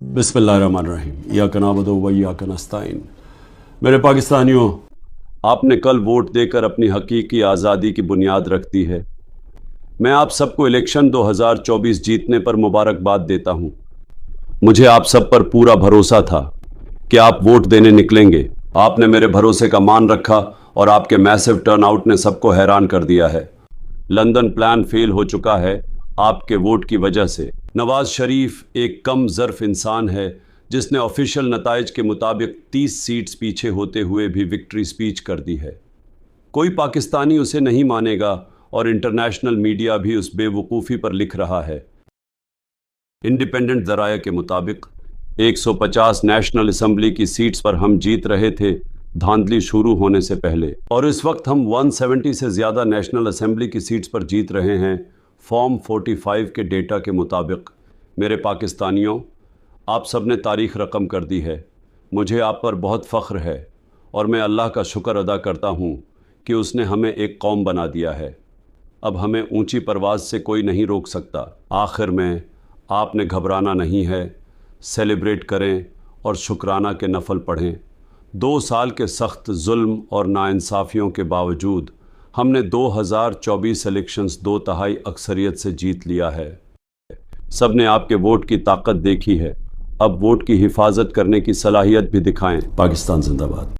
बिस्मिल्लाहिर्रहमानिर्रहीम इय्याक नअबुदु व इय्याक नस्तईन। मेरे पाकिस्तानियों, आपने कल वोट देकर अपनी हकीकी आज़ादी की बुनियाद रख दी है। मैं आप सबको इलेक्शन 2024 जीतने पर मुबारकबाद देता हूँ। मुझे आप सब पर पूरा भरोसा था कि आप वोट देने निकलेंगे। आपने मेरे भरोसे का मान रखा और आपके मैसिव टर्नआउट ने सबको हैरान कर दिया है। लंदन प्लान फेल हो चुका है आपके वोट की वजह से। नवाज शरीफ एक कम ज़र्फ इंसान है जिसने ऑफिशियल नताइज के मुताबिक 30 सीट्स पीछे होते हुए भी विक्ट्री स्पीच कर दी है। कोई पाकिस्तानी उसे नहीं मानेगा और इंटरनेशनल मीडिया भी उस बेवकूफ़ी पर लिख रहा है। इंडिपेंडेंट ज़राया के मुताबिक 150 नेशनल असम्बली की सीट्स पर हम जीत रहे थे धांधली शुरू होने से पहले, और इस वक्त हम 170 से ज़्यादा नेशनल असम्बली की सीट्स पर जीत रहे हैं फॉर्म 45 के डेटा के मुताबिक। मेरे पाकिस्तानियों, आप सब ने तारीख़ रकम कर दी है। मुझे आप पर बहुत फ़ख्र है और मैं अल्लाह का शुक्र अदा करता हूँ कि उसने हमें एक कौम बना दिया है। अब हमें ऊंची परवाज़ से कोई नहीं रोक सकता। आखिर में आपने घबराना नहीं है, सेलिब्रेट करें और शुक्राना के नफल पढ़ें। 2 साल के सख्त जुल्म और नाइंसाफ़ियों के बावजूद हमने 2024 इलेक्शंस 2/3 अक्सरियत से जीत लिया है। सब ने आपके वोट की ताकत देखी है। अब वोट की हिफाजत करने की सलाहियत भी दिखाएं। पाकिस्तान जिंदाबाद।